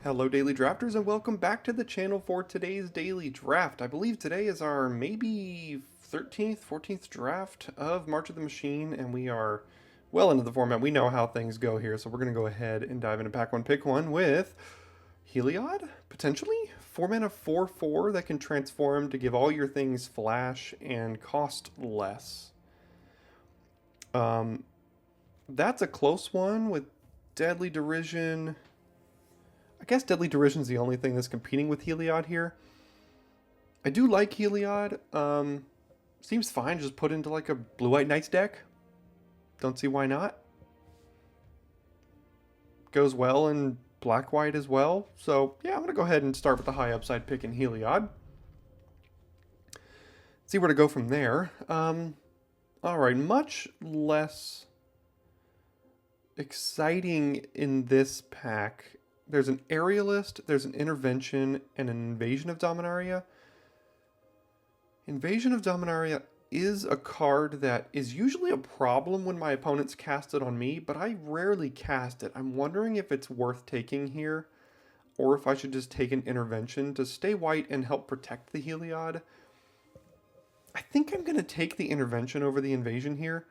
Hello Daily Drafters and welcome back to the channel for today's Daily Draft. I believe today is our maybe 13th, 14th draft of March of the Machine, and we are well into the format. We know how things go here, so we're going to go ahead and dive into pack one, pick one with Heliod, potentially? 4 mana 4/4 that can transform to give all your things flash and cost less. That's a close one with Deadly Derision. I guess Deadly Derision is the only thing that's competing with Heliod here. I do like Heliod. Seems fine. Just put into like a Blue-White Knights deck. Don't see why not. Goes well in Black-White as well. So yeah, I'm going to go ahead and start with the high upside pick in Heliod. See where to go from there. Alright, much less exciting in this pack. There's an Aerialist, there's an Intervention, and an Invasion of Dominaria. Invasion of Dominaria is a card that is usually a problem when my opponents cast it on me, but I rarely cast it. I'm wondering if it's worth taking here, or if I should just take an Intervention to stay white and help protect the Heliod. I think I'm going to take the Intervention over the Invasion here.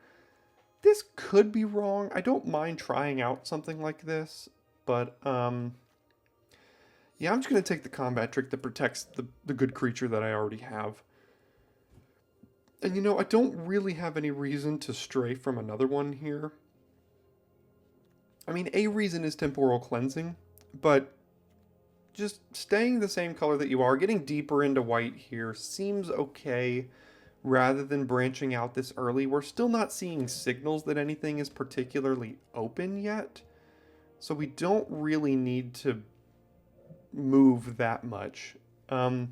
This could be wrong. I don't mind trying out something like this. But, yeah, I'm just going to take the combat trick that protects the good creature that I already have. And, you know, I don't really have any reason to stray from another one here. I mean, a reason is Temporal Cleansing, but just staying the same color that you are, getting deeper into white here seems okay rather than branching out this early. We're still not seeing signals that anything is particularly open yet. So we don't really need to move that much. So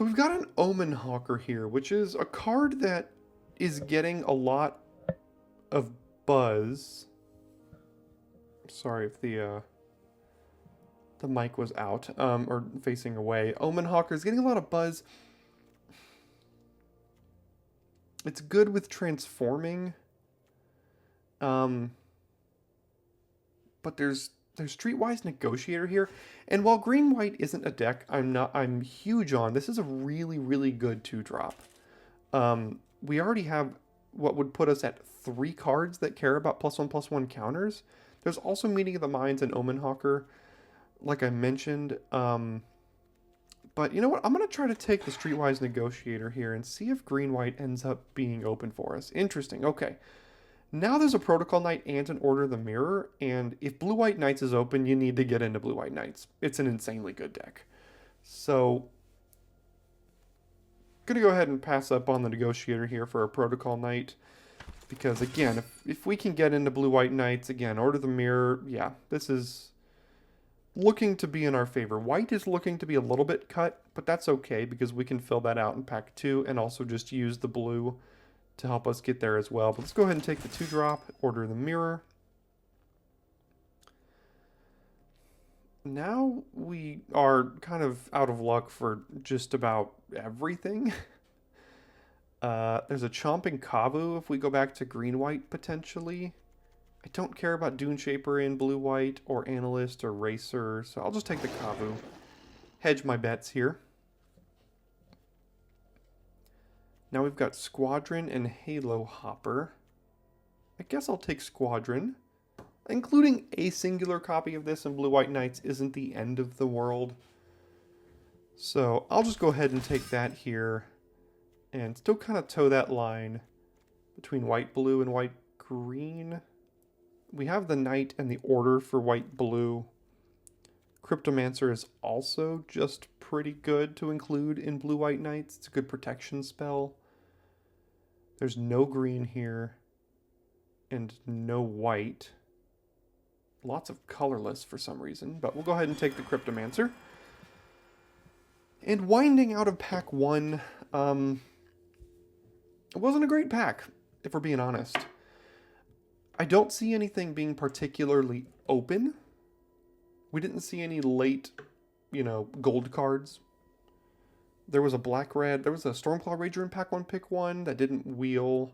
we've got an Omen Hawker here, which is a card that is getting a lot of buzz. Sorry if the mic was out, or facing away. Omen Hawker is getting a lot of buzz. It's good with transforming. But there's Streetwise Negotiator here, and while green-white isn't a deck I'm huge on, this is a really, really good 2-drop. We already have what would put us at 3 cards that care about +1/+1 counters. There's also Meeting of the Minds and Omen Hawker, like I mentioned. But you know what? I'm going to try to take the Streetwise Negotiator here and see if green-white ends up being open for us. Interesting. Okay. Now there's a Protocol Knight and an Order of the Mirror, and if Blue-White Knights is open, you need to get into Blue-White Knights. It's an insanely good deck. So, gonna go ahead and pass up on the Negotiator here for a Protocol Knight, because again, if we can get into Blue-White Knights, again, Order of the Mirror, yeah, this is looking to be in our favor. White is looking to be a little bit cut, but that's okay, because we can fill that out in pack 2, and also just use the blue to help us get there as well. But let's go ahead and take the 2-drop, Order of the Mirror. Now we are kind of out of luck for just about everything. There's a Chomping Kavu if we go back to green-white potentially. I don't care about Dune Shaper in blue-white or Analyst or Racer, so I'll just take the Kavu. Hedge my bets here. Now we've got Squadron and Halo Hopper. I guess I'll take Squadron. Including a singular copy of this in Blue-White Knights isn't the end of the world. So I'll just go ahead and take that here. And still kind of toe that line between white-blue and white-green. We have the Knight and the Order for white-blue. Cryptomancer is also just pretty good to include in Blue-White Knights. It's a good protection spell. There's no green here, and no white. Lots of colorless for some reason, but we'll go ahead and take the Cryptomancer. And winding out of pack 1, it wasn't a great pack, if we're being honest. I don't see anything being particularly open. We didn't see any late, gold cards. There was a black-red. There was a Stormclaw Rager in pack 1, pick 1 that didn't wheel.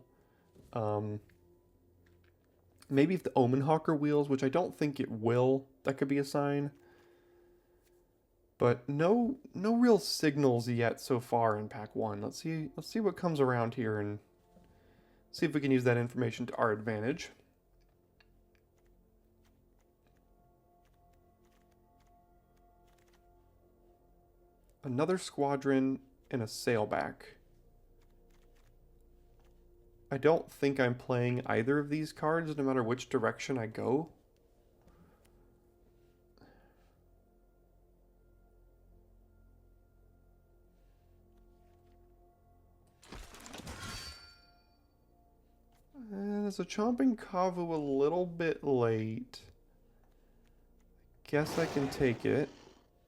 Maybe if the Omen Hawker wheels, which I don't think it will. that could be a sign. But no real signals yet so far in pack 1. Let's see what comes around here and see if we can use that information to our advantage. Another squadron and a sailback. I don't think I'm playing either of these cards no matter which direction I go. There's a Chomping Kavu a little bit late. Guess I can take it.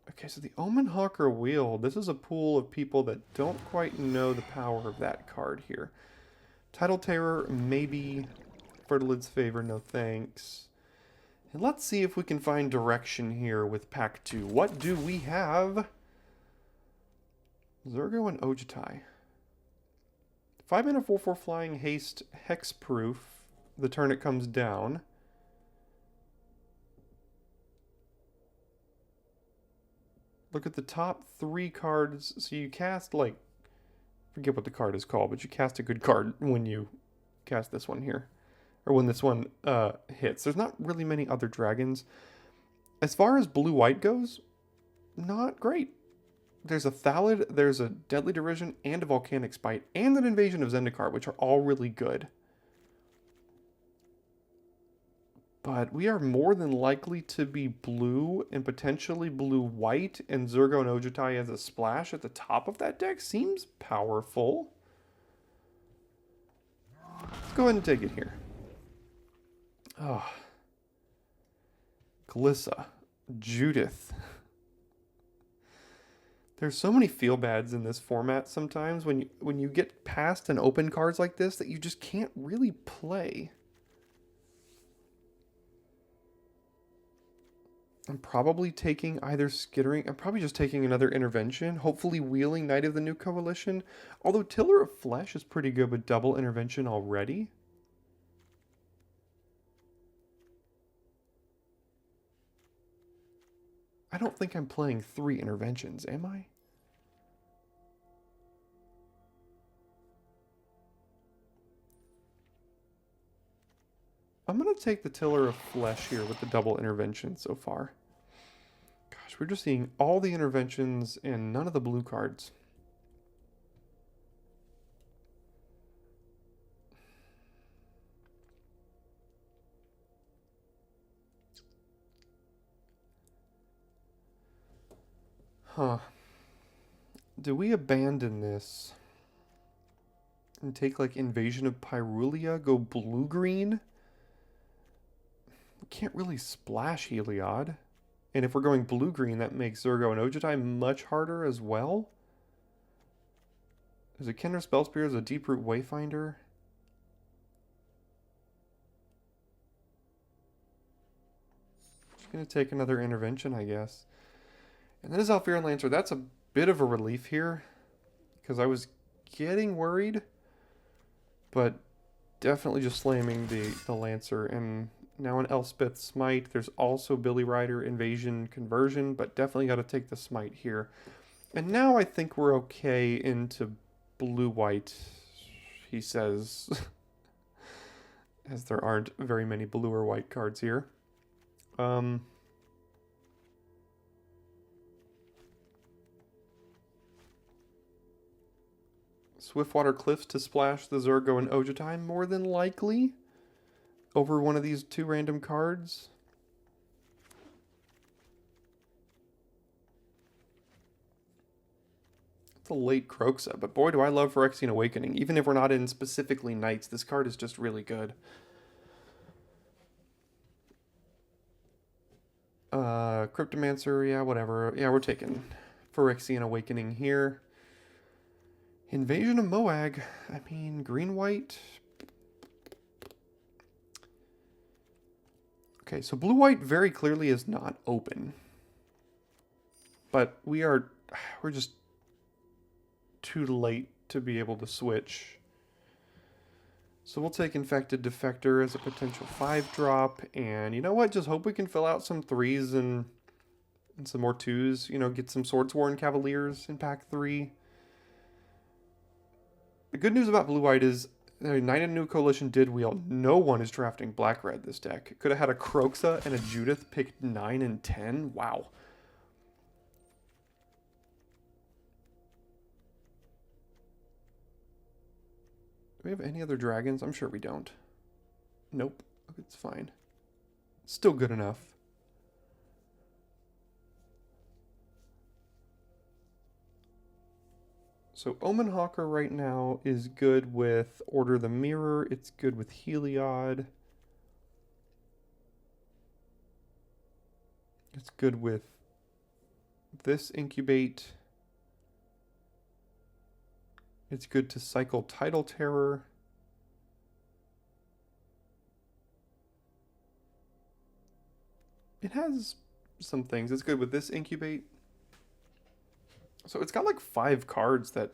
Okay, so the Omen Hawker Wheel. This is a pool of people that don't quite know the power of that card here. Tidal Terror, maybe. Fertilid's Favor, no thanks. And let's see if we can find direction here with pack 2. What do we have? Zurgo and Ojutai. 5 mana 4/4 flying haste hexproof the turn it comes down. Look at the top 3 cards. So you cast, like, forget what the card is called, but you cast a good card when you cast this one here. Or when this one hits. There's not really many other dragons. As far as blue-white goes, not great. There's a Thallid, there's a Deadly Derision, and a Volcanic Spite, and an Invasion of Zendikar, which are all really good. But we are more than likely to be blue and potentially blue-white, and Zurgo and Ojutai as a splash at the top of that deck seems powerful. Let's go ahead and take it here. Oh. Glissa. Judith. There's so many feel-bads in this format sometimes when you get past and open cards like this that you just can't really play. I'm probably taking either Skittering. I'm probably just taking another Intervention. Hopefully wheeling Knight of the New Coalition. Although Tiller of Flesh is pretty good with double Intervention already. I don't think I'm playing 3 Interventions, am I? I'm going to take the Tiller of Flesh here with the double Intervention so far. Gosh, we're just seeing all the interventions and none of the blue cards. Huh. Do we abandon this and take like Invasion of Pyrulia, go blue-green? We can't really splash Heliod. And if we're going blue-green, that makes Zurgo and Ojutai much harder as well. There's a Kindred Spellspear, there's a Deeproot Wayfinder. Just gonna take another intervention, I guess. And then is Alfiran Lancer. That's a bit of a relief here, because I was getting worried, but definitely just slamming the Lancer. And now an Elspeth Smite. There's also Billy Rider Invasion Conversion, but definitely got to take the Smite here. And now I think we're okay into blue-white, he says, as there aren't very many blue or white cards here. Swiftwater Cliffs to splash the Zurgo and Ojutai, more than likely, over one of these 2 random cards. It's a late Kroxa, but boy do I love Phyrexian Awakening. Even if we're not in specifically Knights, this card is just really good. Cryptomancer, yeah, whatever. Yeah, we're taking Phyrexian Awakening here. Invasion of Moag. I mean, green-white. Okay, so blue-white very clearly is not open. But we're just too late to be able to switch. So we'll take Infected Defector as a potential 5-drop, and you know what? Just hope we can fill out some 3s and some more 2s. You know, get some Swordsworn Cavaliers in pack 3. The good news about Blue-White is Knight and New Coalition did wheel. No one is drafting Black-Red this deck. Could have had a Kroxa and a Judith picked 9 and 10. Wow. Do we have any other dragons? I'm sure we don't. Nope. It's fine. Still good enough. So Omen Hawker right now is good with Order the Mirror. It's good with Heliod. It's good with this Incubate. It's good to cycle Tidal Terror. It has some things. It's good with this Incubate. So it's got like 5 cards that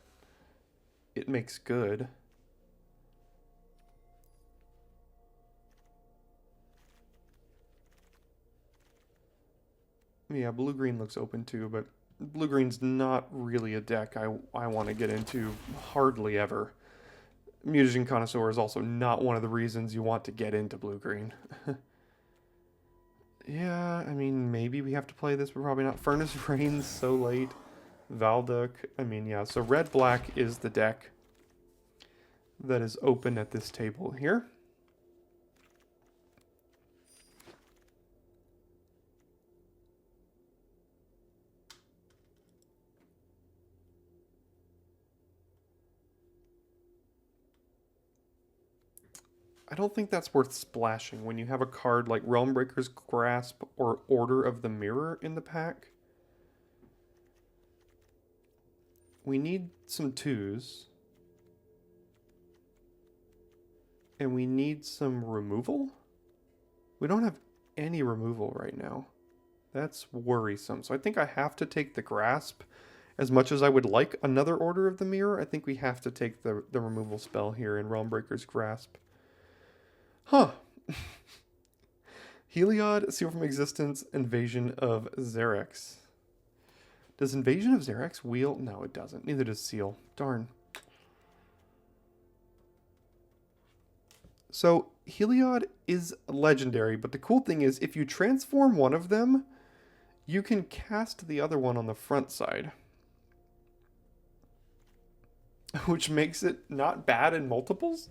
it makes good. Yeah, blue-green looks open too, but blue-green's not really a deck I want to get into hardly ever. Mutagen Connoisseur is also not one of the reasons you want to get into blue-green. Yeah, I mean, maybe we have to play this, but probably not. Furnace Rains so late. Valduk. I mean, yeah, so red-black is the deck that is open at this table here. I don't think that's worth splashing when you have a card like Realmbreaker's Grasp or Order of the Mirror in the pack. We need some 2s. And we need some removal? We don't have any removal right now. That's worrisome. So I think I have to take the Grasp. As much as I would like another Order of the Mirror, I think we have to take the removal spell here in Realmbreaker's Grasp. Huh. Heliod, Seal from Existence, Invasion of Xerax. Does Invasion of Xerax wheel? No, it doesn't. Neither does Seal. Darn. So, Heliod is legendary, but the cool thing is if you transform one of them, you can cast the other one on the front side. Which makes it not bad in multiples.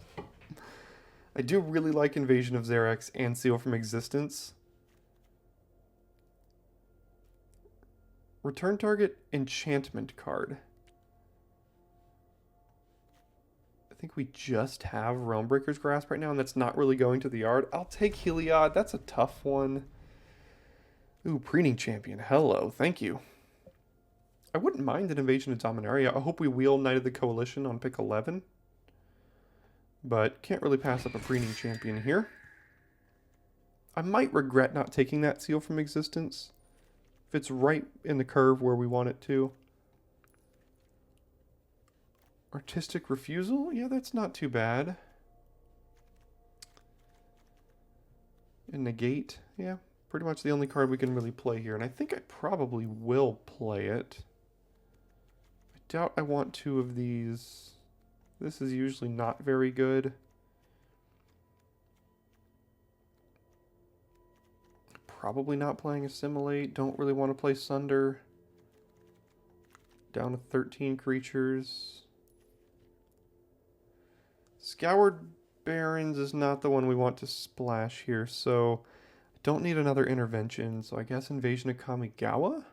I do really like Invasion of Xerax and Seal from Existence. Return target enchantment card. I think we just have Realmbreaker's Grasp right now, and that's not really going to the yard. I'll take Heliod. That's a tough one. Ooh, Preening Champion. Hello. Thank you. I wouldn't mind an Invasion of Dominaria. I hope we wheel Knight of the Coalition on pick 11. But can't really pass up a Preening Champion here. I might regret not taking that Seal from Existence. If it's right in the curve where we want it to. Artistic Refusal? Yeah, that's not too bad. And Negate? Yeah, pretty much the only card we can really play here. And I think I probably will play it. I doubt I want 2 of these. This is usually not very good. Probably not playing Assimilate. Don't really want to play Sunder. Down to 13 creatures. Scoured Barrens is not the one we want to splash here, so I don't need another intervention, so I guess Invasion of Kamigawa?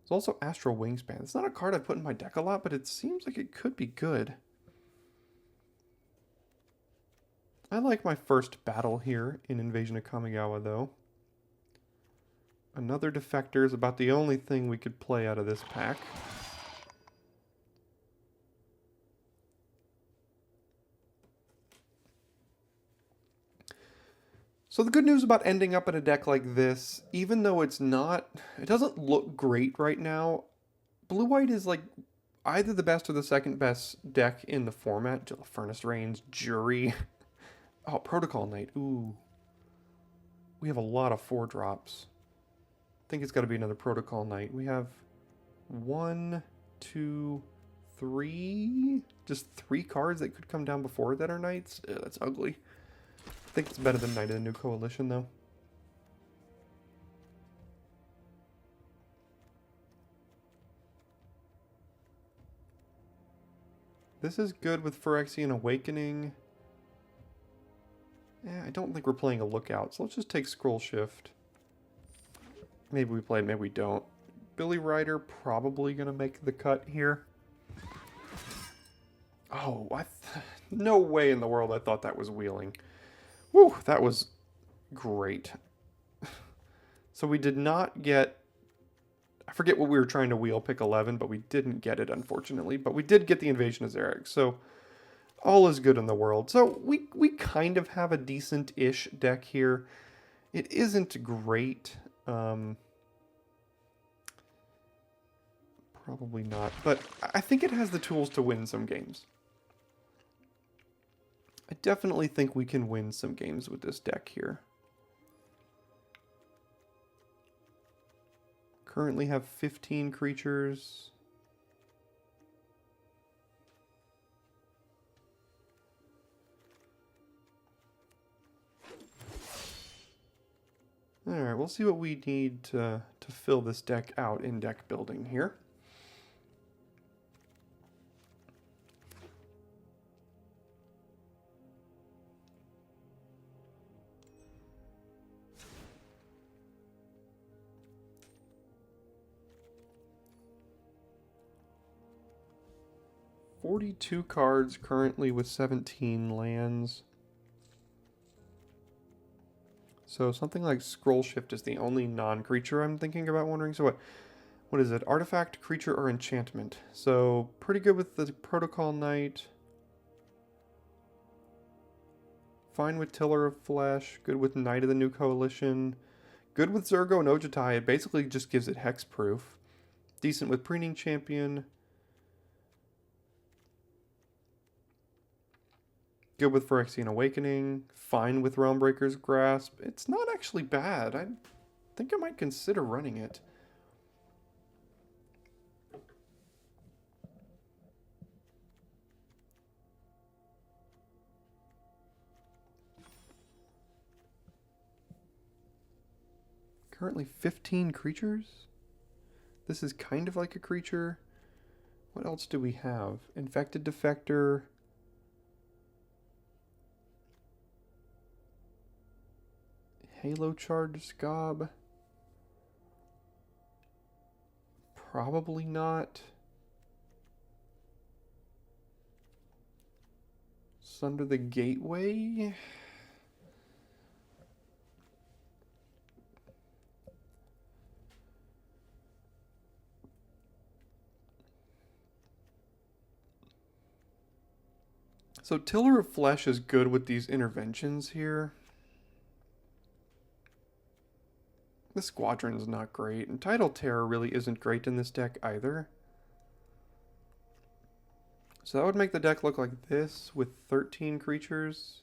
There's also Astral Wingspan. It's not a card I put in my deck a lot, but it seems like it could be good. I like my first battle here in Invasion of Kamigawa, though. Another Defector is about the only thing we could play out of this pack. So the good news about ending up in a deck like this, even though it doesn't look great right now, blue-white is like either the best or the second best deck in the format. Furnace Reigns, Jury. Oh, Protocol Knight. Ooh. We have a lot of 4-drops. I think it's got to be another Protocol Knight. We have 1, 2, 3. Just 3 cards that could come down before that are Knights. Ew, that's ugly. I think it's better than Knight of the New Coalition, though. This is good with Phyrexian Awakening. Yeah, I don't think we're playing a Lookout, so let's just take Scroll Shift. Maybe we play it, maybe we don't. Billy Rider probably going to make the cut here. Oh, no way in the world I thought that was wheeling. Woo, that was great. So we did not get... I forget what we were trying to wheel, pick 11, but we didn't get it, unfortunately. But we did get the Invasion of Zerg, so all is good in the world. So we kind of have a decent-ish deck here. It isn't great. Probably not, but I think it has the tools to win some games. I definitely think we can win some games with this deck here. Currently have 15 creatures. Alright, we'll see what we need to fill this deck out in deck building here. $42 cards currently with 17 lands. So something like Scroll Shift is the only non-creature I'm thinking about wondering. So what is it? Artifact, creature, or enchantment? So pretty good with the Protocol Knight. Fine with Tiller of Flesh. Good with Knight of the New Coalition. Good with Zergo and Ojutai. It basically just gives it hexproof. Decent with Preening Champion. Good with Phyrexian Awakening. Fine with Realmbreaker's Grasp. It's not actually bad. I think I might consider running it. Currently 15 creatures? This is kind of like a creature. What else do we have? Infected Defector. Halo Charged Scob. Probably not. Sunder the Gateway. So Tiller of Flesh is good with these interventions here. The Squadron's not great, and Tidal Terror really isn't great in this deck either. So that would make the deck look like this with 13 creatures.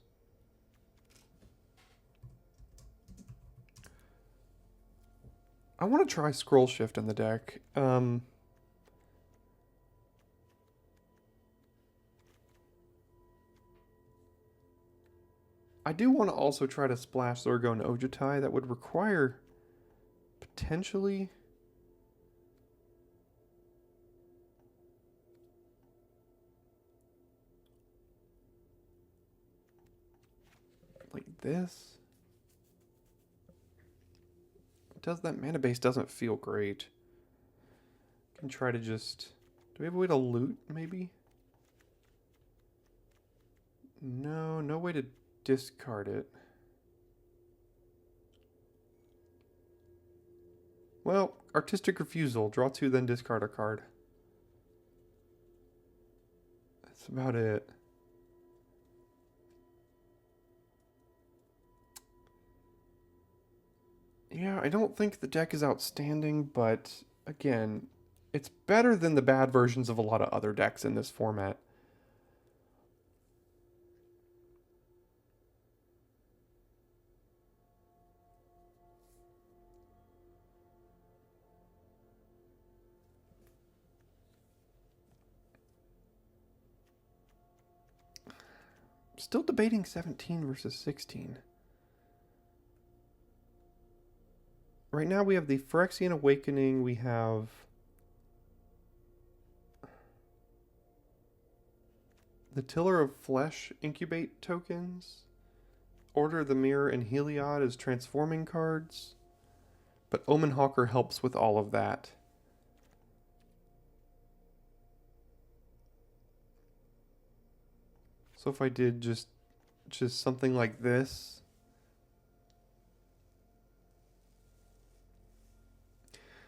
I want to try Scroll Shift in the deck. I do want to also try to splash Zergo and Ojutai. That would require potentially like this. That mana base doesn't feel great. Can try to just... Do we have a way to loot, maybe? No, no way to discard it. Well, Artistic Refusal. Draw 2, then discard a card. That's about it. Yeah, I don't think the deck is outstanding, but again, It's better than the bad versions of a lot of other decks in this format. Still debating 17 versus 16. Right now we have the Phyrexian Awakening, we have the Tiller of Flesh incubate tokens, Order of the Mirror and Heliod as transforming cards, but Omen Hawker helps with all of that. So if I did just something like this,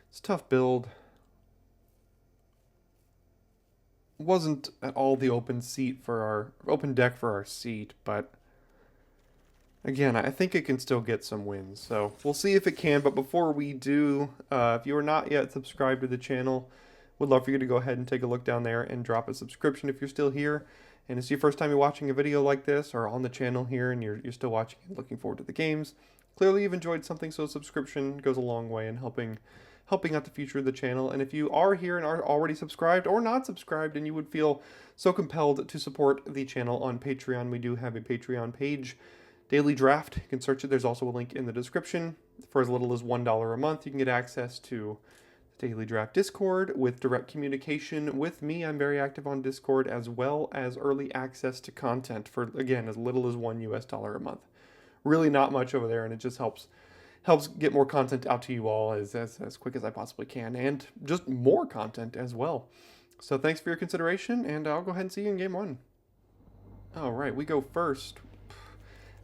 it's a tough build. Wasn't at all the open deck for our seat, but again, I think it can still get some wins. So we'll see if it can. But before we do, if you are not yet subscribed to the channel, would love for you to go ahead and take a look down there and drop a subscription if you're still here. And it's your first time you're watching a video like this or on the channel here and you're still watching and looking forward to the games, clearly you've enjoyed something, so a subscription goes a long way in helping out the future of the channel. And if you are here and are already subscribed or not subscribed and you would feel so compelled to support the channel on Patreon, we do have a Patreon page, Daily Draft. You can search it. There's also a link in the description. For as little as $1 a month, you can get access to the Daily Draft Discord with direct communication with me. I'm very active on Discord, as well as early access to content for, again, as little as $1 a month. Really not much over there, and it just helps get more content out to you all as quick as I possibly can, and just more content as well. So thanks for your consideration, and I'll go ahead and see you in game one. All right, we go first.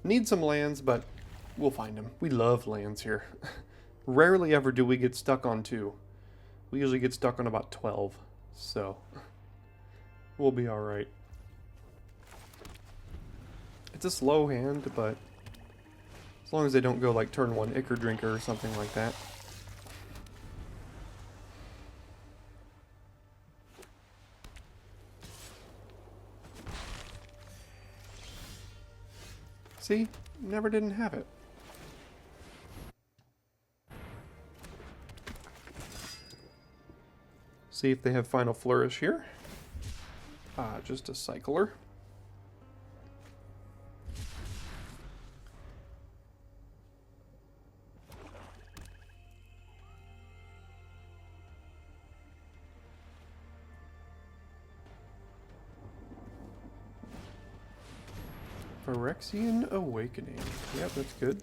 Need some lands, but we'll find them. We love lands here. Rarely ever do we get stuck on 2. We usually get stuck on about 12, so we'll be all right. It's a slow hand, but as long as they don't go like turn 1 Ichor Drinker or something like that. See? Never didn't have it. See if they have Final Flourish here. Just a cycler. Phyrexian Awakening. Yep, that's good.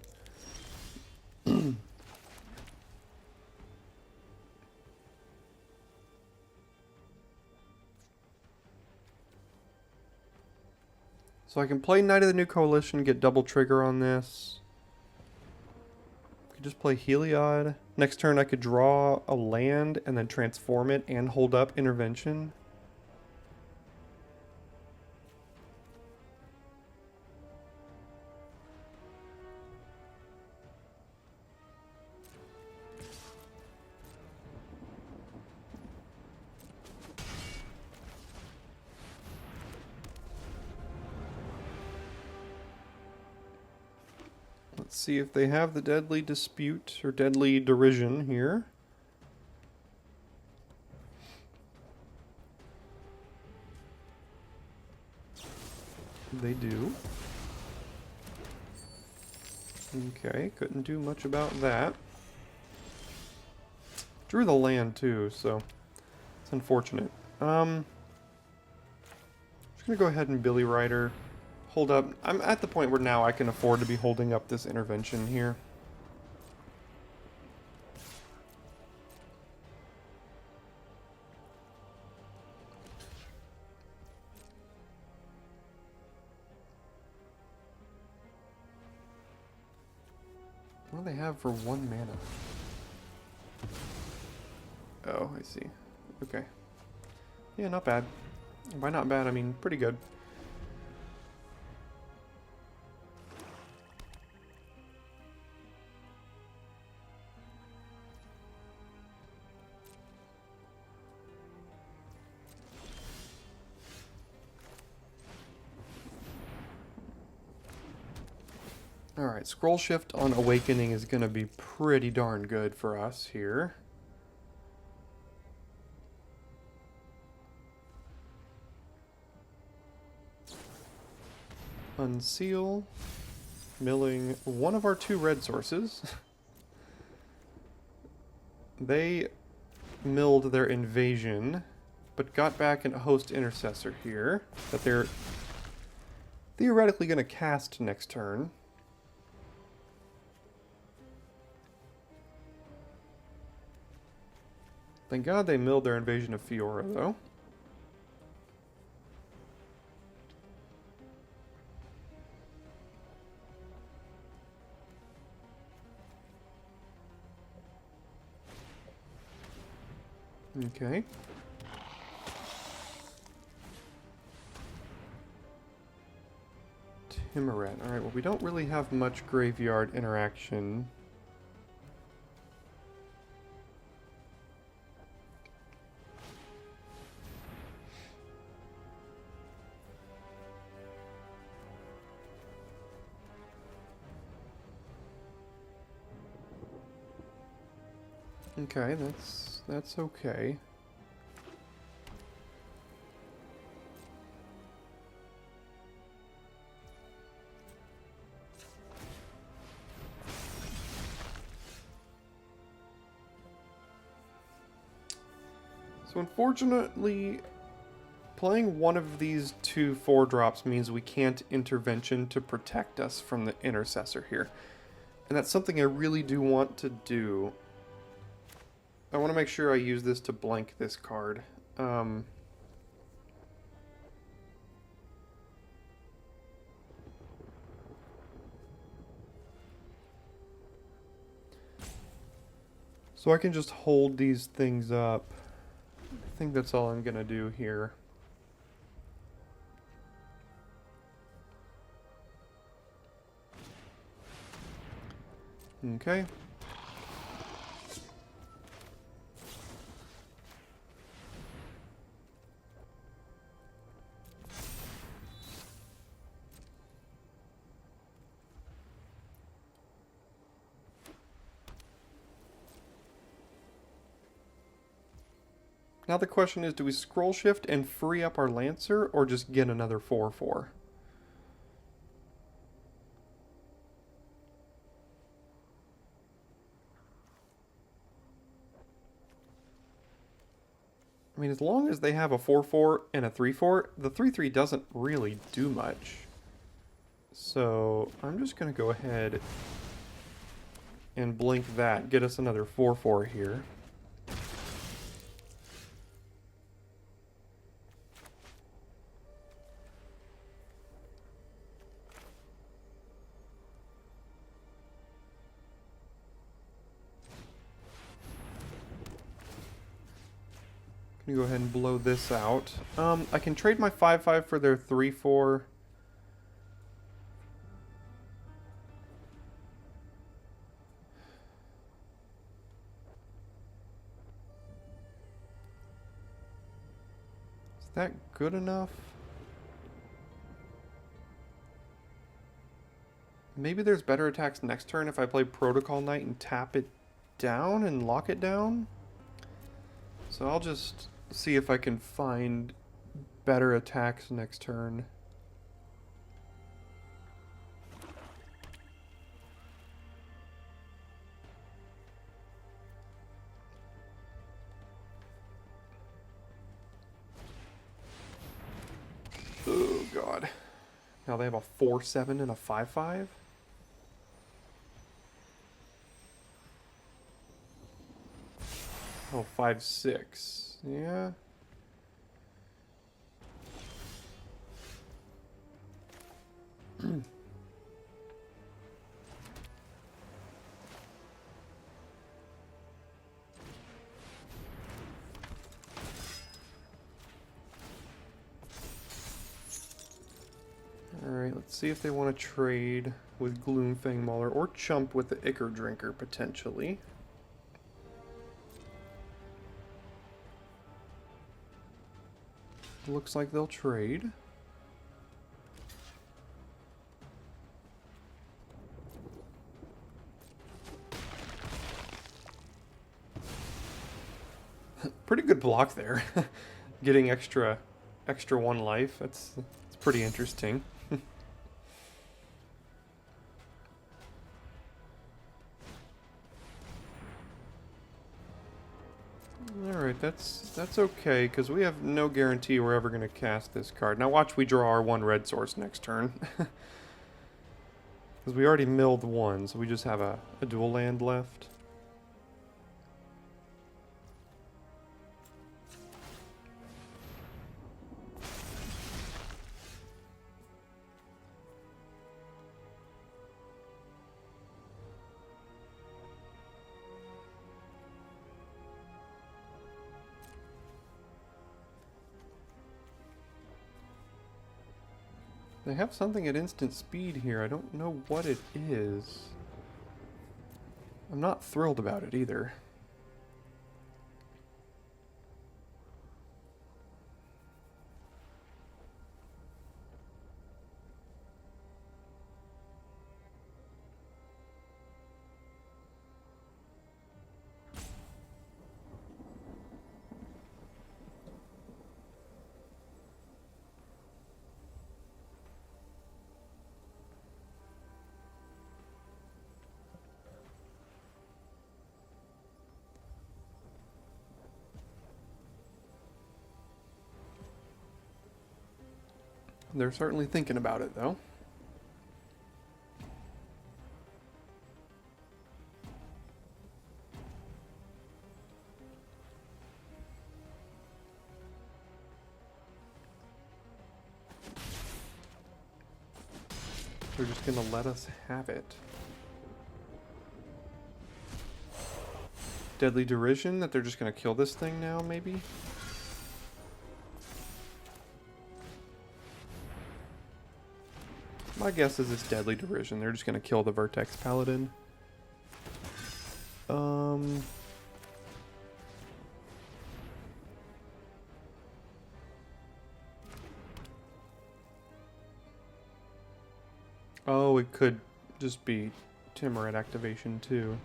So I can play Knight of the New Coalition, get double trigger on this. I could just play Heliod. Next turn I could draw a land and then transform it and hold up Intervention. Let's see if they have the Deadly Dispute or Deadly Derision here. They do. Okay, couldn't do much about that. Drew the land too, so it's unfortunate. Just gonna go ahead and Billy Rider. Hold up. I'm at the point where now I can afford to be holding up this Intervention here. What do they have for 1 mana? Oh, I see. Okay. Yeah, not bad. By not bad, I mean pretty good. Alright, scroll shift on Awakening is going to be pretty darn good for us here. Unseal. Milling one of our 2 red sources. They milled their invasion, but got back a host intercessor here that they're theoretically going to cast next turn. Thank God they milled their invasion of Fiora, though. Okay. Timurat. Alright, well, we don't really have much graveyard interaction. Okay, that's okay. So unfortunately, playing one of these 2 4-drops means we can't intervention to protect us from the intercessor here. And that's something I really do want to do. I want to make sure I use this to blank this card. So I can just hold these things up. I think that's all I'm gonna do here. Okay. Now the question is, do we scroll shift and free up our Lancer, or just get another 4/4? I mean, as long as they have a 4/4 and a 3/4, the 3/3 doesn't really do much. So I'm just going to go ahead and blink that, get us another 4/4 here. Go ahead and blow this out. I can trade my 5/5 for their 3/4. Is that good enough? Maybe there's better attacks next turn if I play Protocol Knight and tap it down and lock it down. So I'll just see if I can find better attacks next turn. Oh god. Now they have a 4/7 and a 5/5? Oh, 5/6. Yeah. Alright, let's see if they want to trade with Gloomfang Mauler or chump with the Ichor Drinker, potentially. Looks like they'll trade. Pretty good block there. Getting extra 1 life. That's pretty interesting. Alright, that's okay, because we have no guarantee we're ever going to cast this card. Now watch we draw our 1 red source next turn. Because we already milled 1, so we just have a dual land left. They have something at instant speed here. I don't know what it is. I'm not thrilled about it either. They're certainly thinking about it, though. They're just gonna let us have it. Deadly Derision, that they're just gonna kill this thing now, maybe? My guess is it's Deadly Derision. They're just gonna kill the Vertex Paladin. Oh, it could just be Timurid activation too.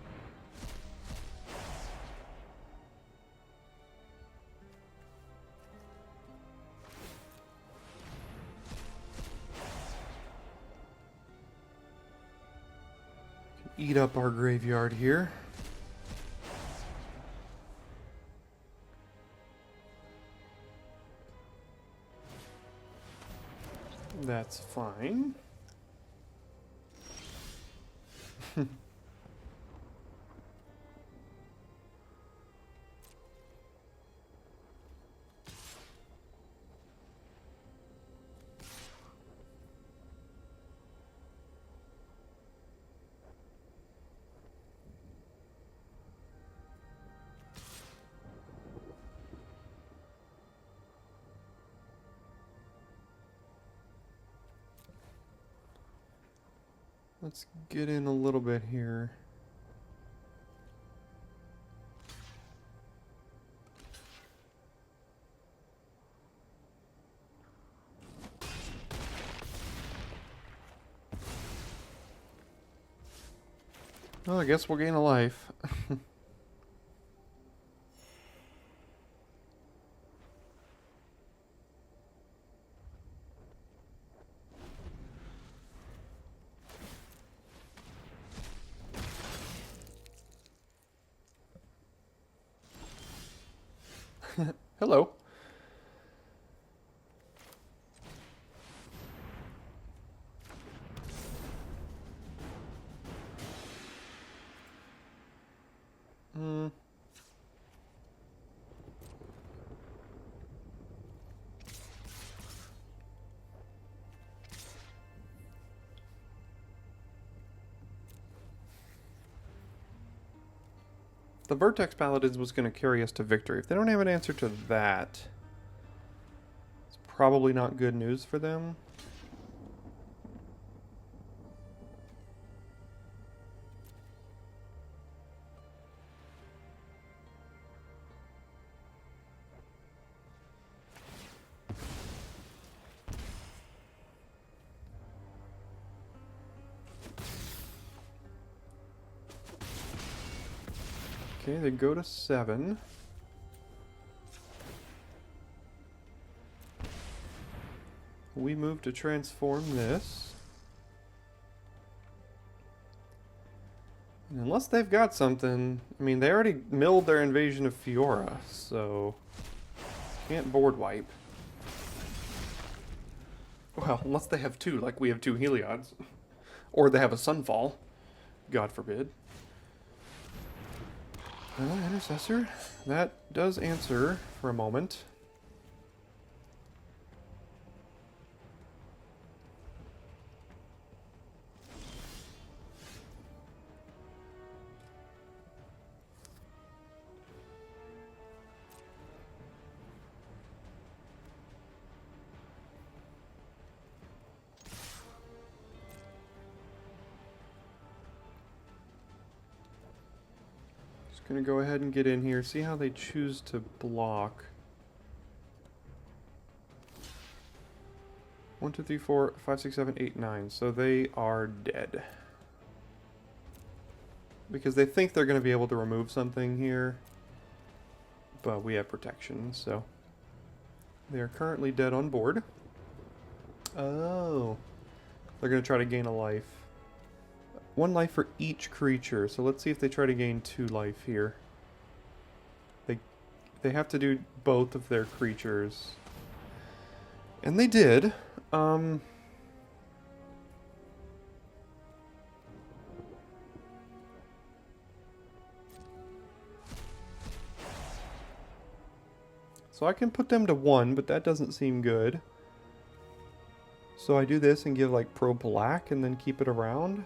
Eat up our graveyard here. That's fine. Let's get in a little bit here. Well, I guess we'll gain a life. Hello. The Vertex Paladins was going to carry us to victory. If they don't have an answer to that, it's probably not good news for them. Okay, they go to 7. we move to transform this. And unless they've got something, I mean, they already milled their invasion of Fiora, so can't board wipe. Well, unless they have two, like we have two Heliods. Or they have a Sunfall. God forbid. Intercessor. That does answer for a moment. Gonna go ahead and get in here, see how they choose to block. 1, 2, 3, 4, 5, 6, 7, 8, 9. So they are dead. Because they think they're gonna be able to remove something here. But we have protection, so they are currently dead on board. Oh. They're gonna try to gain a life. 1 life for each creature, so let's see if they try to gain 2 life here. They have to do both of their creatures. And they did. So I can put them to 1, but that doesn't seem good. So I do this and give like pro black and then keep it around.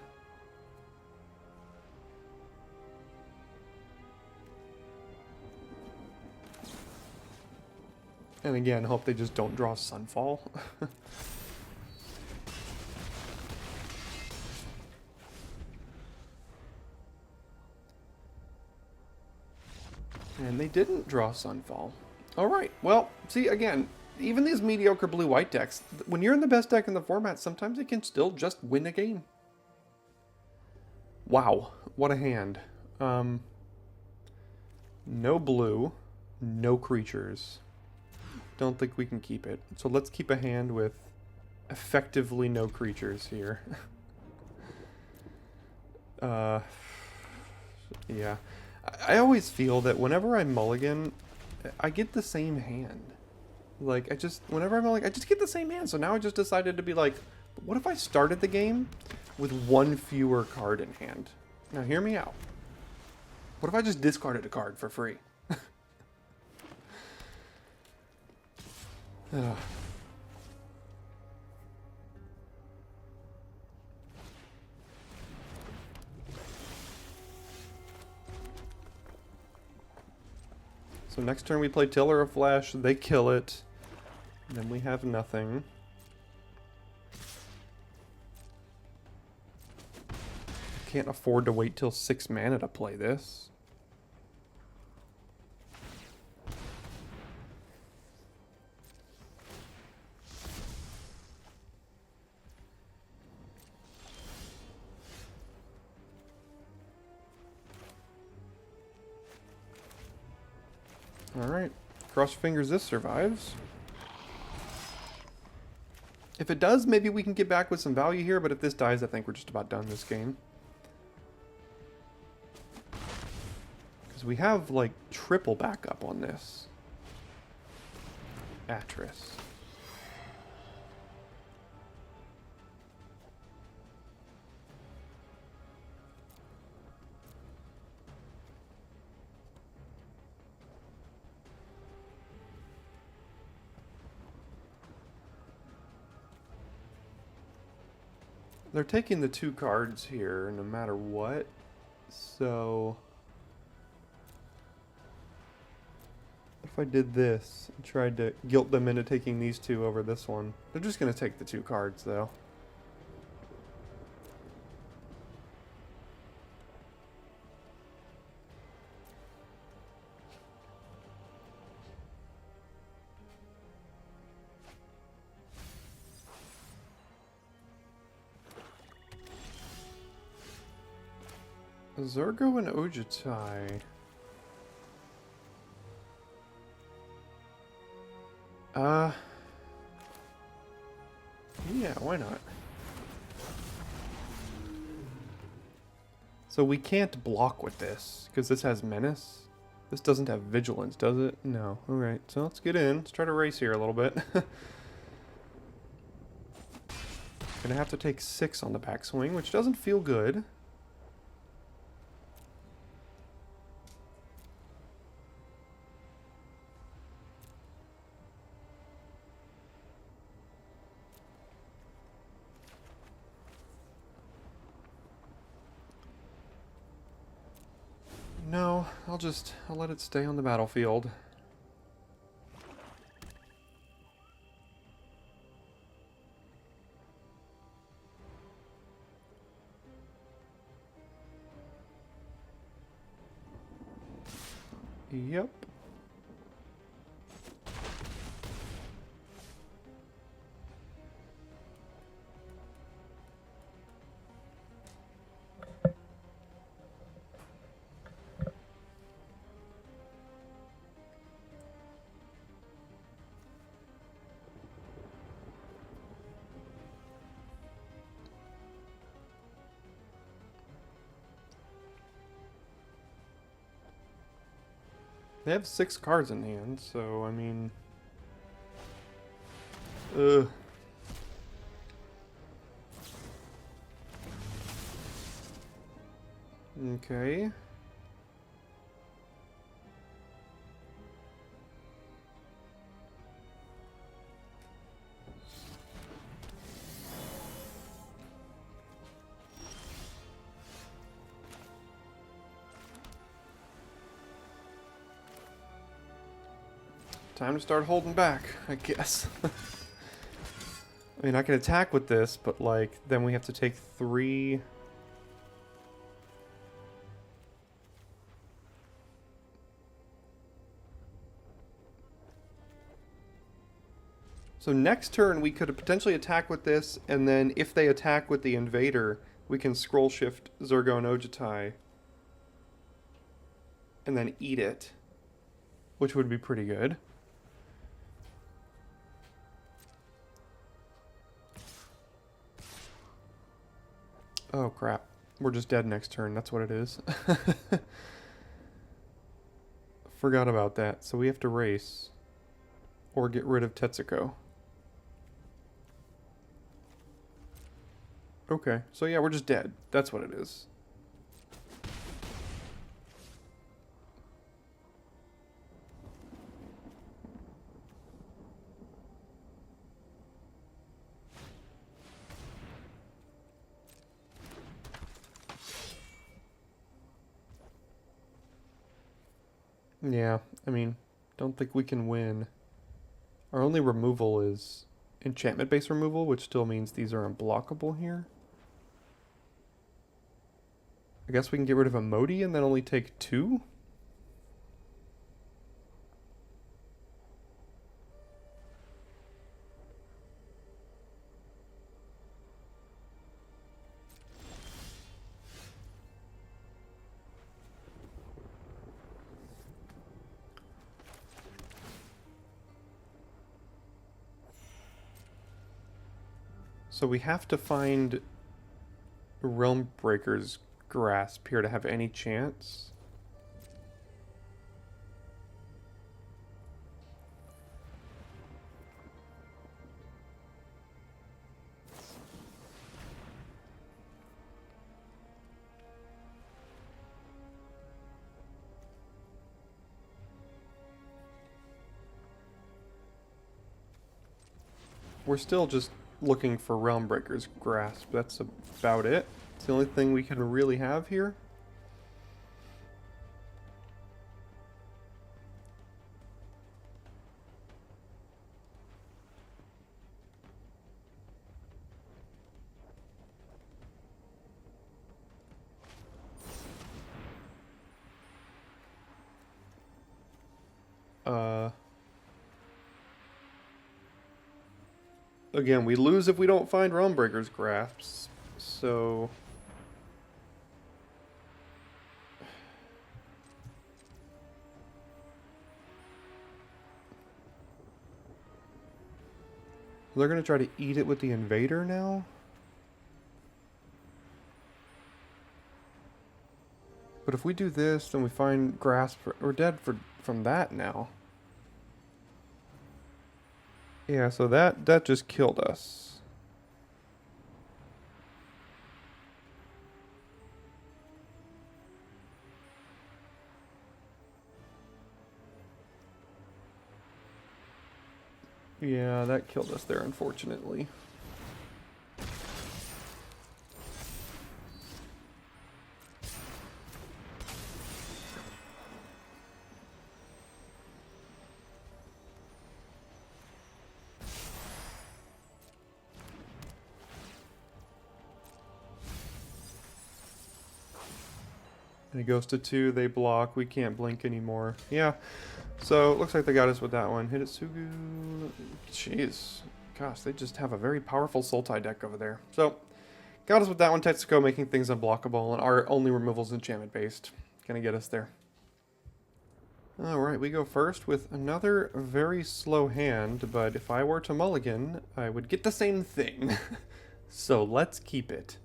And again, hope they just don't draw Sunfall. And they didn't draw Sunfall. Alright, well, see, again, even these mediocre blue-white decks, when you're in the best deck in the format, sometimes it can still just win a game. Wow, what a hand. No blue, no creatures. Don't think we can keep it. So let's keep a hand with effectively no creatures here. Yeah. I always feel that whenever I mulligan, I get the same hand. Like, whenever I mulligan, I just get the same hand. So now I just decided to be like, what if I started the game with 1 fewer card in hand? Now hear me out. What if I just discarded a card for free? Ugh. So next turn we play Tiller of Flash, they kill it, then we have nothing. I can't afford to wait till 6 mana to play this. Alright, cross your fingers this survives. If it does, maybe we can get back with some value here, but if this dies, I think we're just about done this game. Because we have, like, triple backup on this. Atris. They're taking the 2 cards here no matter what, so if I did this and tried to guilt them into taking these 2 over this one, they're just going to take the 2 cards though. Zergo and Ojutai. Yeah, why not? So we can't block with this, because this has Menace. This doesn't have Vigilance, does it? No. Alright, so let's get in. Let's try to race here a little bit. Gonna have to take 6 on the backswing, which doesn't feel good. No, I'll let it stay on the battlefield. Yep. They have 6 cards in hand, so, I mean... Ugh. Okay. Time to start holding back, I guess. I mean, I can attack with this, but, like, then we have to take 3... So next turn, we could potentially attack with this, and then if they attack with the Invader, we can scroll shift Zurgo and Ojutai, and then eat it, which would be pretty good. Oh crap, we're just dead next turn, that's what it is. Forgot about that, so we have to race, or get rid of Tetsuko. Okay, so yeah, we're just dead, that's what it is. Yeah, I mean, don't think we can win. Our only removal is enchantment-based removal, which still means these are unblockable here. I guess we can get rid of a Modi and then only take 2? So we have to find Realm Breaker's Grasp here to have any chance. We're still just looking for Realm Breaker's Grasp. That's about it. It's the only thing we can really have here. Again, we lose if we don't find Realm Breaker's Grasps, so... They're going to try to eat it with the invader now? But if we do this, then we find grasp. We're dead from that now. Yeah, so that just killed us. Yeah, that killed us there, unfortunately. And it goes to 2, they block, we can't blink anymore. Yeah, so it looks like they got us with that one. Hitotsugu, jeez. Gosh, they just have a very powerful Sultai deck over there. So, got us with that one, Tetsuko making things unblockable, and our only removal's enchantment based. Gonna get us there. Alright, we go first with another very slow hand, but if I were to mulligan, I would get the same thing. So let's keep it.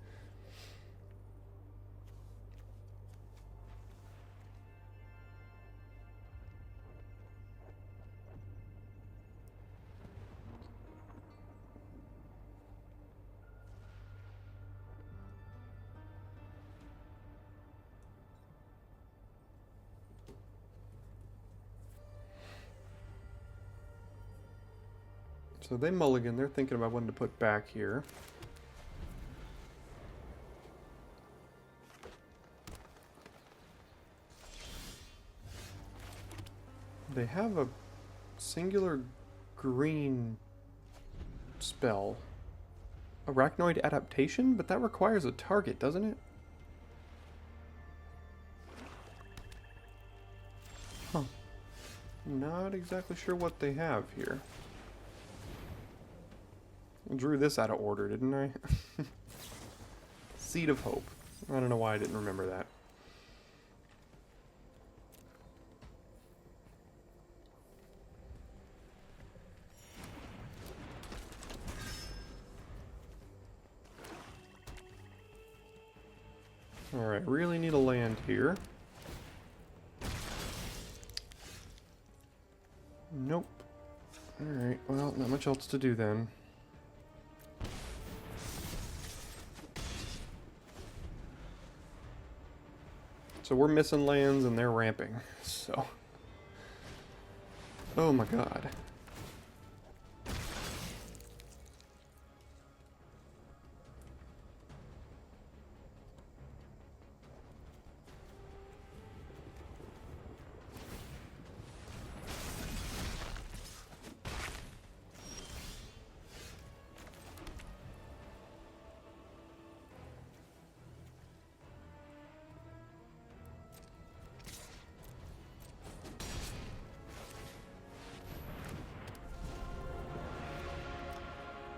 So they mulligan, they're thinking about what to put back here. They have a singular green spell. Arachnoid adaptation? But that requires a target, doesn't it? Huh. Not exactly sure what they have here. I drew this out of order, didn't I? Seed of Hope. I don't know why I didn't remember that. Alright, really need a land here. Nope. Alright, well, not much else to do then. So we're missing lands and they're ramping, so... Oh my god.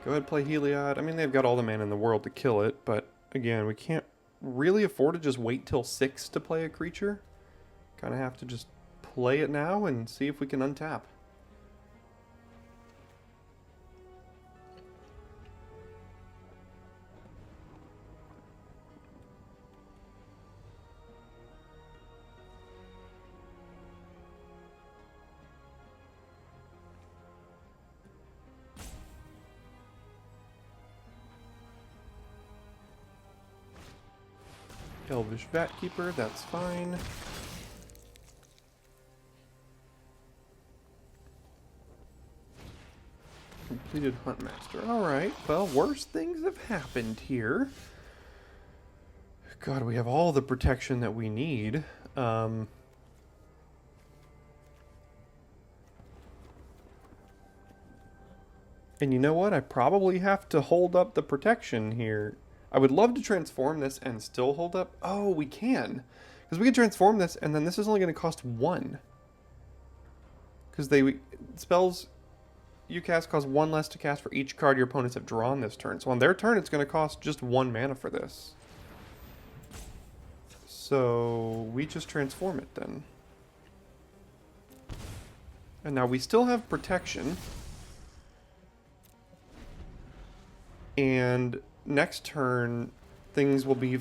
Go ahead, play Heliod. I mean, they've got all the mana in the world to kill it, but again, we can't really afford to just wait till 6 to play a creature. Kind of have to just play it now and see if we can untap. Elvish Vatkeeper, that's fine. Completed Huntmaster. Alright, well, worse things have happened here. God, we have all the protection that we need. And you know what? I probably have to hold up the protection here. I would love to transform this and still hold up. Oh, we can. Because we can transform this, and then this is only going to cost 1. Because spells you cast cost 1 less to cast for each card your opponents have drawn this turn. So on their turn, it's going to cost just 1 mana for this. So we just transform it then. And now we still have protection. And next turn, things will be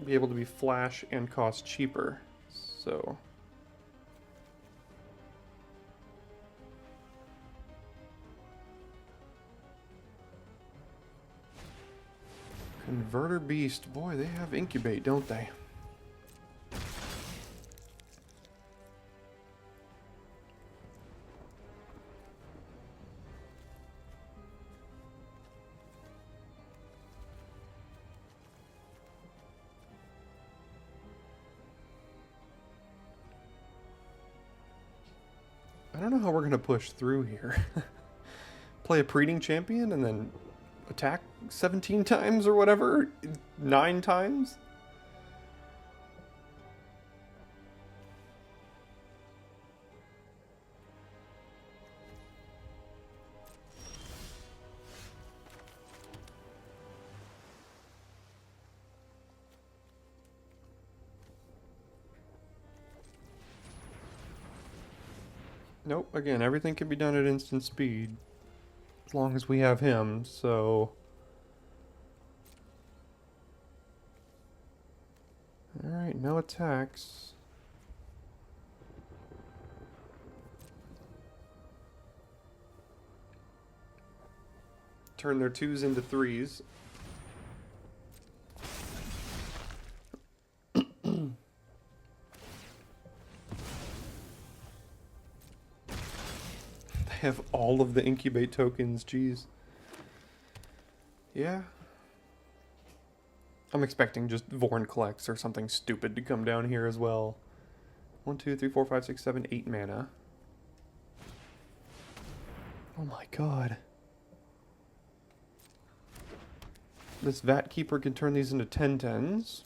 able to be flash and cost cheaper. So Converter Beast, boy, they have incubate, don't they? I don't know how we're gonna push through here. Play a Breeding Champion and then attack 17 times or whatever? 9 times? Nope, again, everything can be done at instant speed. As long as we have him, so... Alright, no attacks. Turn their 2s into 3s. They have all of the incubate tokens, jeez. Yeah. I'm expecting just Vorn Collects or something stupid to come down here as well. 1, 2, 3, 4, 5, 6, 7, 8 mana. Oh my god. This Vat Keeper can turn these into 10/10s.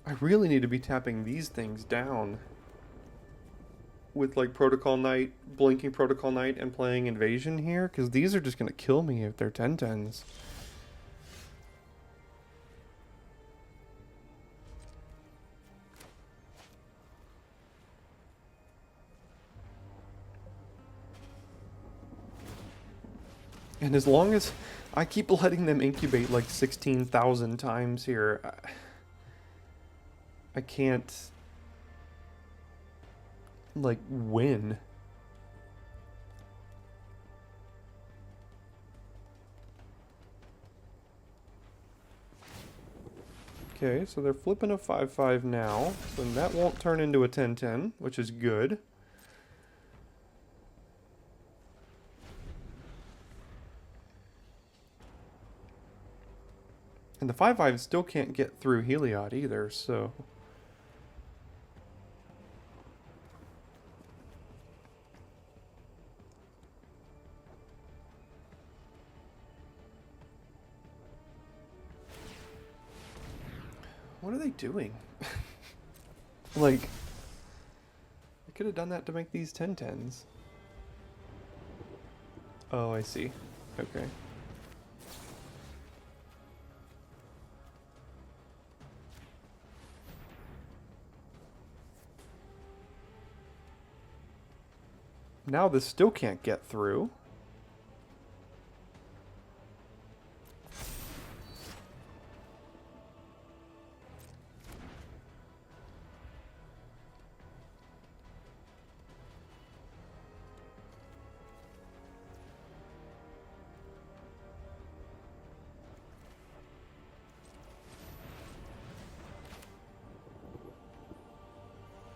I really need to be tapping these things down. With like Protocol Knight, Blinking Protocol Knight, and playing Invasion here, because these are just going to kill me if they're 10/10s. And as long as I keep letting them incubate like 16,000 times here, I can't, like, win. Okay, so they're flipping a 5/5 now, so that won't turn into a 10/10, which is good. And the 5/5 still can't get through Heliod either, so... What are they doing? Like, I could have done that to make these 10/10s. Oh, I see. Okay. Now this still can't get through.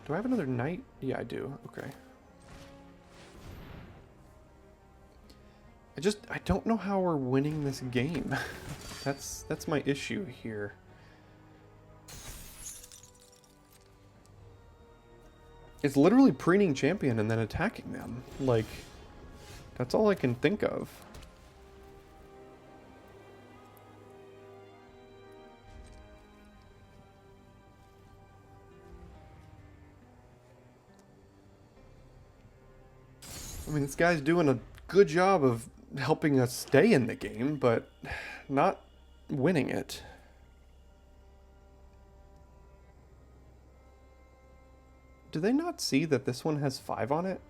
Do I have another knight? Yeah, I do. Okay. I don't know how we're winning this game. That's my issue here. It's literally preening champion and then attacking them. Like, that's all I can think of. I mean, this guy's doing a good job of helping us stay in the game, but not winning it. Do they not see that this one has 5 on it?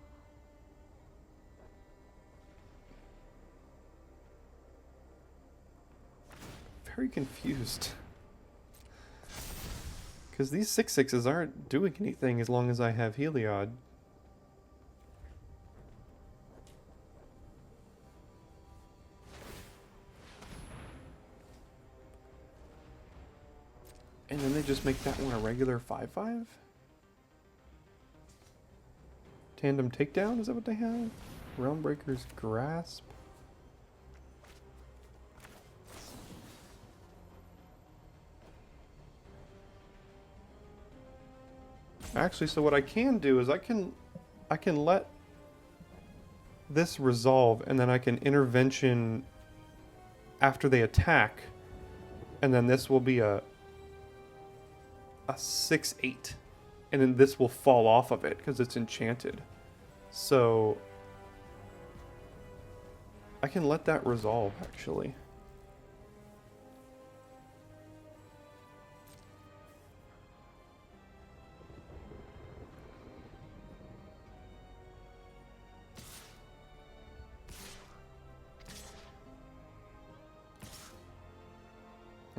Very confused. Because these 6/6s aren't doing anything as long as I have Heliod. And then they just make that one a regular 5/5? Tandem takedown, is that what they have? Realmbreaker's grasp. Actually, so what I can do is I can let this resolve, and then I can intervention after they attack, and then this will be a 6/8, and then this will fall off of it because it's enchanted. So I can let that resolve, actually.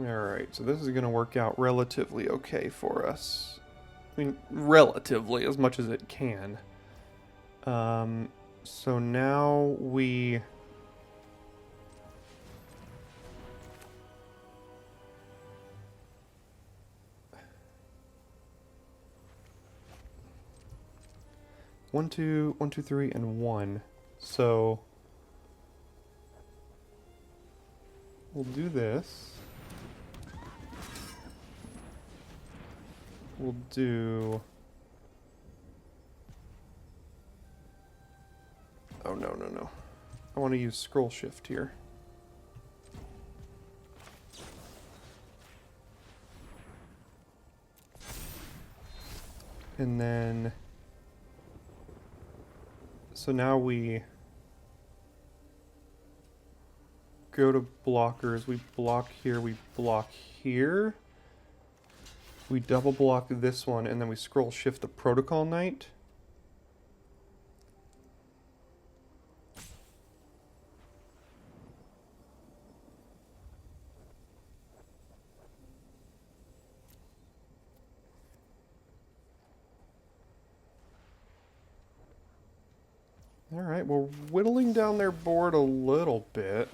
Alright, so this is going to work out relatively okay for us. I mean, relatively, as much as it can. So now we... One, two, 3, and 1. So we'll do this. We'll do... Oh, no. I want to use scroll shift here. And then... So now we go to blockers, we block here, we block here. We double block this one, and then we scroll shift the Protocol Knight. Alright, we're whittling down their board a little bit.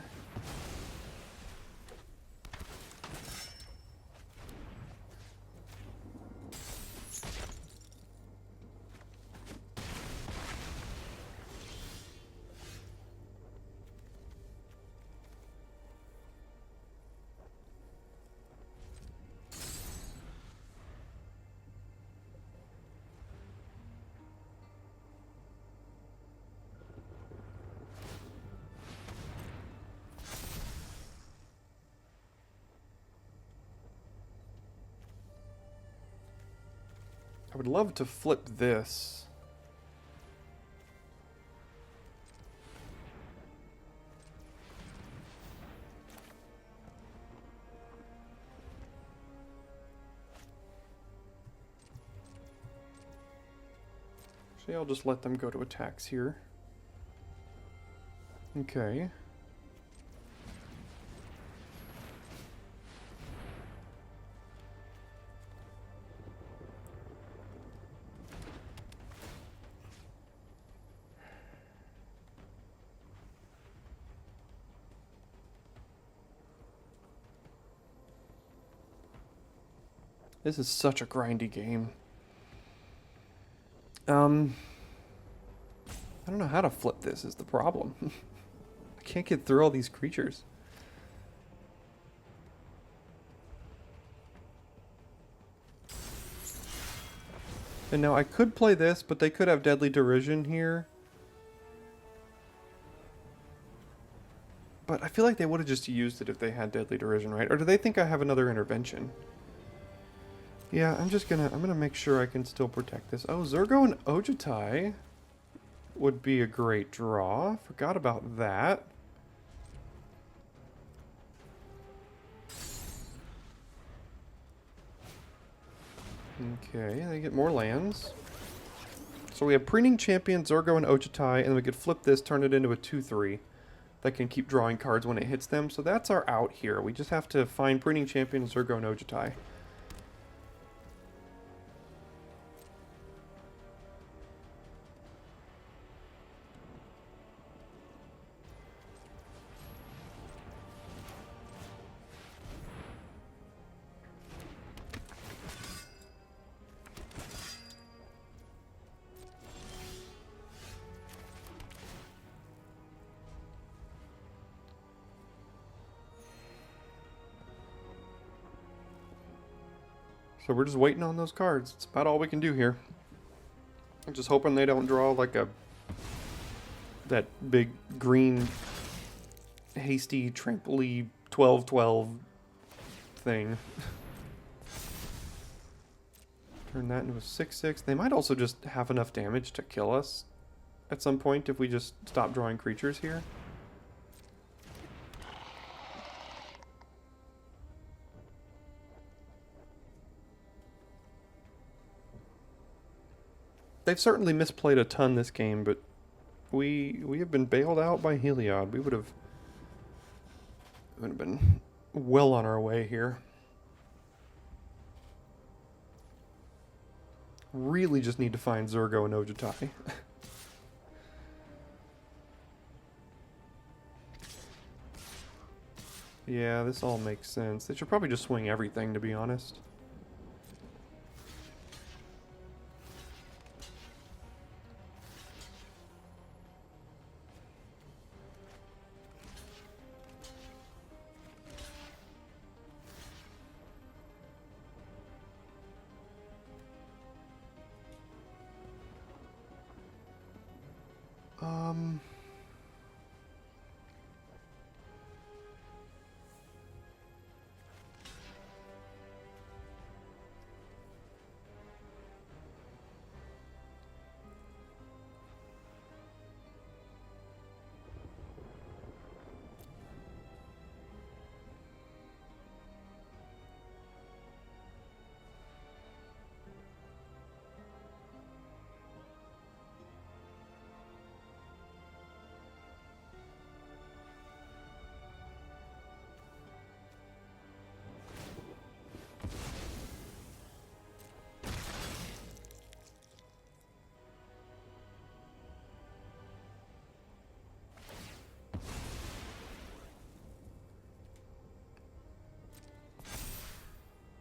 I would love to flip this. Actually, I'll just let them go to attacks here. Okay. This is such a grindy game. I don't know how to flip this is the problem. I can't get through all these creatures. And now I could play this, but they could have Deadly Derision here. But I feel like they would have just used it if they had Deadly Derision, right? Or do they think I have another intervention? Yeah, I'm gonna make sure I can still protect this. Oh, Zurgo and Ojutai would be a great draw. Forgot about that. Okay, they get more lands. So we have Preening Champion, Zurgo, and Ojutai, and then we could flip this, turn it into a 2/3 that can keep drawing cards when it hits them. So that's our out here. We just have to find Preening Champion, Zurgo, and Ojutai. So we're just waiting on those cards. It's about all we can do here. I'm just hoping they don't draw like that big green hasty trampoline 12/12 thing. Turn that into a 6/6. They might also just have enough damage to kill us at some point if we just stop drawing creatures here. They've certainly misplayed a ton this game, but we have been bailed out by Heliod. We would have been well on our way here. Really just need to find Zurgo and Ojutai. Yeah, this all makes sense. They should probably just swing everything, to be honest.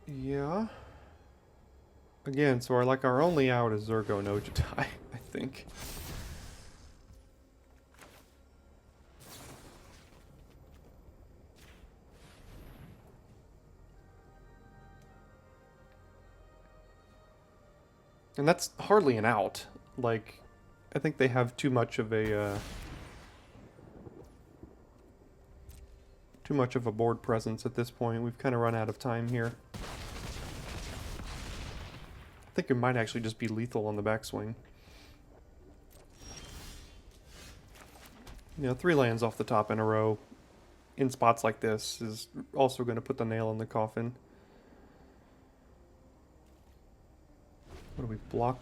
Yeah. Again, so our only out is Zurgo and Ojutai, I think. And that's hardly an out. Like, I think they have too much of a board presence at this point. We've kind of run out of time here. I think it might actually just be lethal on the backswing. You know, 3 lands off the top in a row in spots like this is also going to put the nail in the coffin. What do we block,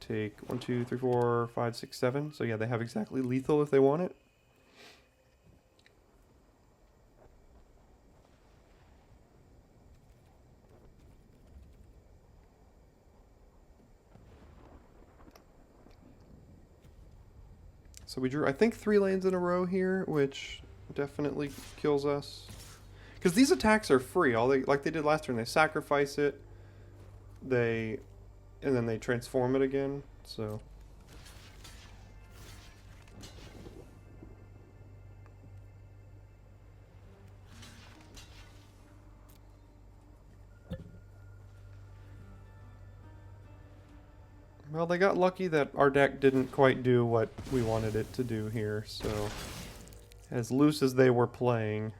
take 1, 2, 3, 4, 5, 6, 7. So yeah, they have exactly lethal if they want it. So we drew, I think, 3 lands in a row here, which definitely kills us. Because these attacks are free. Like they did last turn, they sacrifice it, and then they transform it again. So Well, they got lucky that our deck didn't quite do what we wanted it to do here, so as loose as they were playing.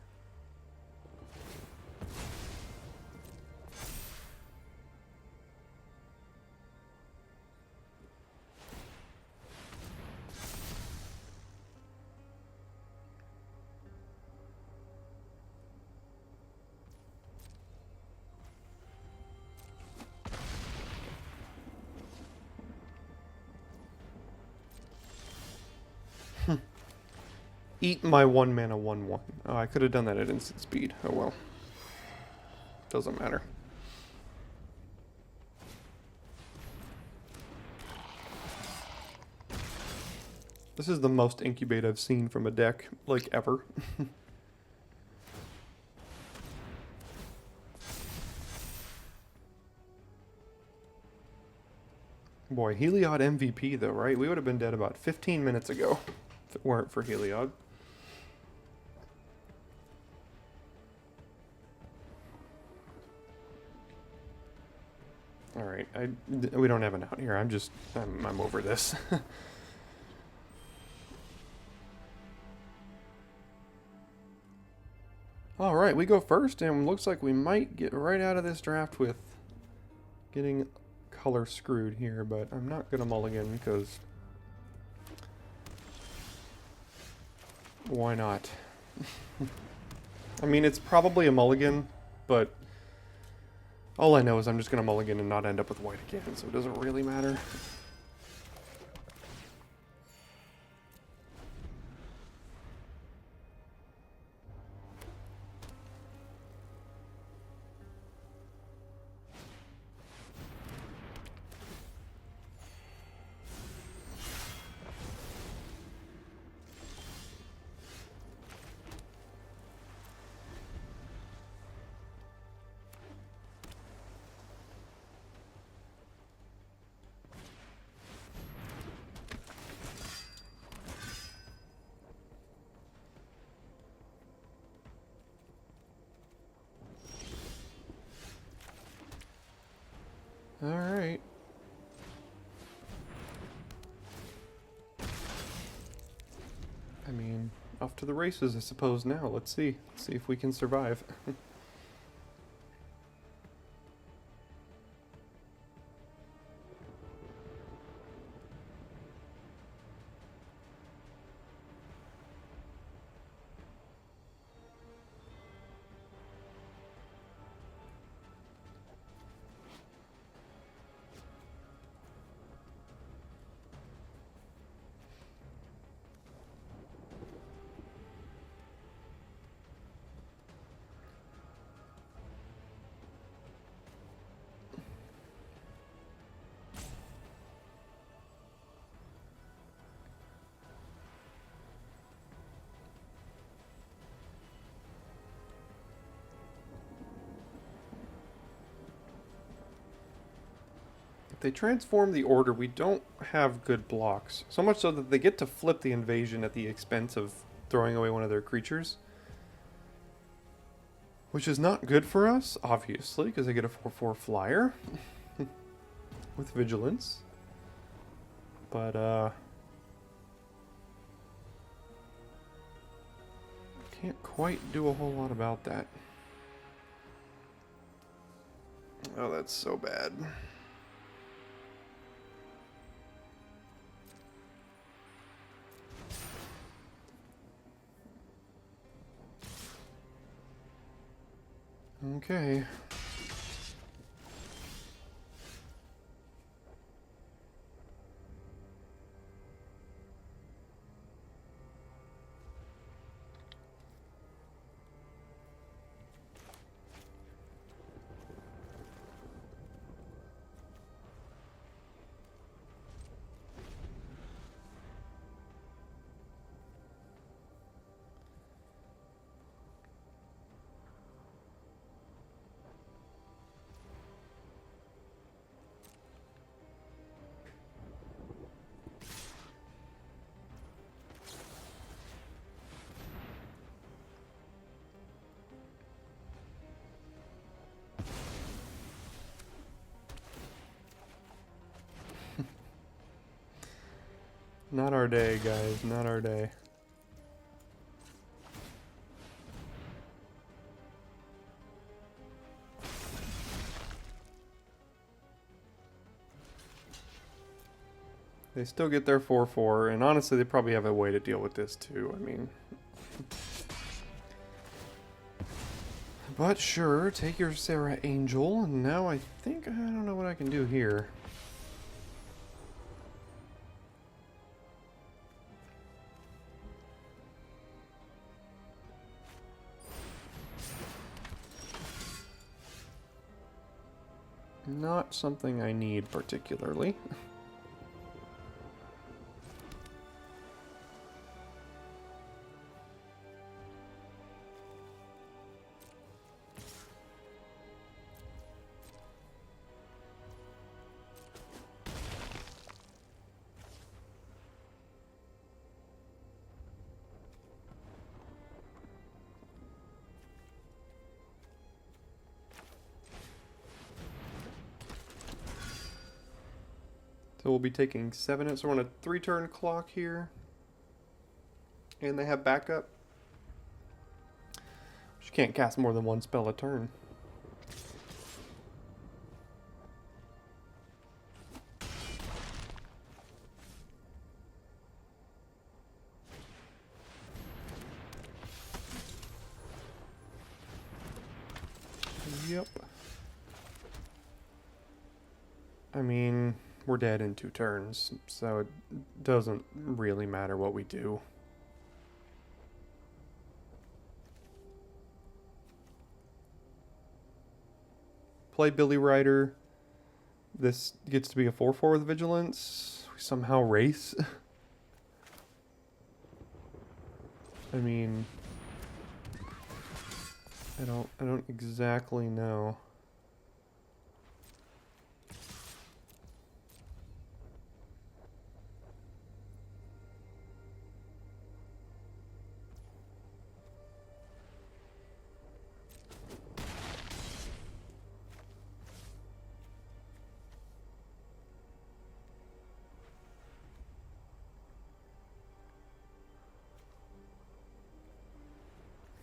Eat my 1 mana 1/1. Oh, I could have done that at instant speed. Oh well. Doesn't matter. This is the most incubate I've seen from a deck, like, ever. Boy, Heliod MVP though, right? We would have been dead about 15 minutes ago if it weren't for Heliod. Alright, we don't have an out here. I'm over this. Alright, we go first, and looks like we might get right out of this draft with getting color screwed here, but I'm not gonna mulligan because why not? I mean, it's probably a mulligan, but all I know is I'm just gonna mulligan and not end up with white again, so it doesn't really matter. Alright. I mean, off to the races, I suppose, now. Let's see. Let's see if we can survive. They transform the order, we don't have good blocks. So much so that they get to flip the invasion at the expense of throwing away one of their creatures. Which is not good for us, obviously, because they get a 4/4 flyer. With vigilance. But, can't quite do a whole lot about that. Oh, that's so bad. Okay. Not our day, guys. Not our day. They still get their 4/4, and honestly, they probably have a way to deal with this too. I mean, but sure, take your Sarah Angel, and now I think I don't know what I can do here. Not something I need particularly. So we'll be taking 7 so we're on a 3-turn clock here. And they have backup. You can't cast more than one spell a turn. Yep. I mean, we're dead in 2 turns, so it doesn't really matter what we do. Play Billy Rider. This gets to be a 4/4 with Vigilance. We somehow race. I mean, I don't exactly know.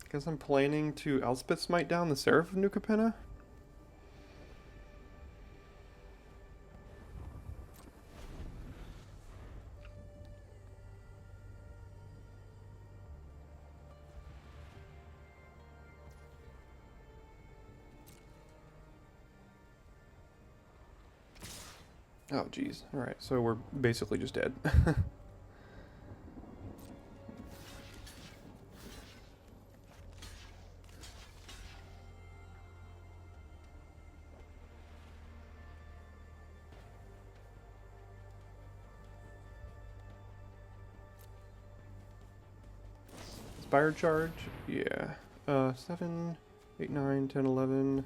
Guess I'm planning to Elspeth Smite down the Seraph of New Capenna. Oh, geez. Alright, so we're basically just dead. Inspire charge? Yeah. 7, 8, 9, 10, 11.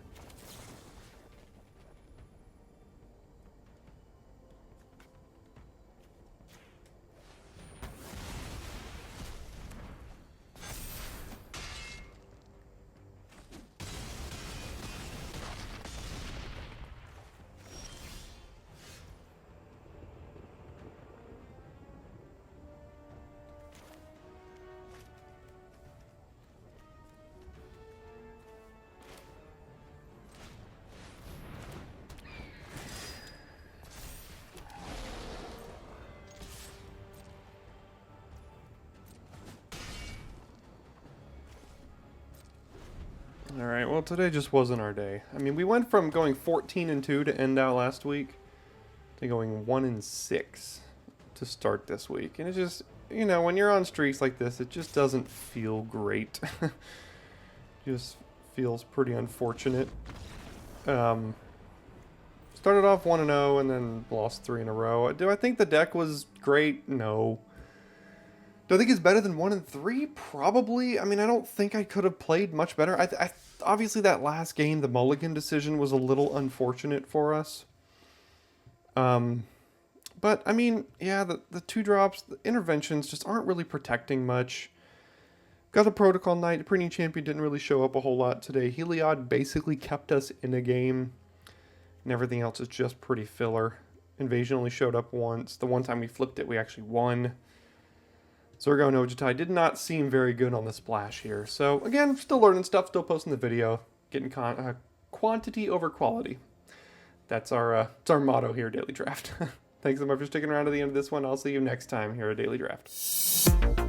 Alright, well today just wasn't our day. I mean, we went from going 14-2 to end out last week to going 1-6 to start this week. And it just, you know, when you're on streaks like this, it just doesn't feel great. Just feels pretty unfortunate. Started off 1-0 and then lost 3 in a row. Do I think the deck was great? No. Do I think it's better than 1-3? Probably. I mean, I don't think I could have played much better. Obviously, that last game, the mulligan decision was a little unfortunate for us. But, I mean, yeah, the 2 drops, the interventions just aren't really protecting much. Got the Protocol Knight. The Premium Champion didn't really show up a whole lot today. Heliod basically kept us in a game. And everything else is just pretty filler. Invasion only showed up once. The one time we flipped it, we actually won. Zergo no Jitai did not seem very good on the splash here. So again, still learning stuff, still posting the video, getting quantity over quality. That's our motto here at Daily Draft. Thanks so much for sticking around to the end of this one. I'll see you next time here at Daily Draft.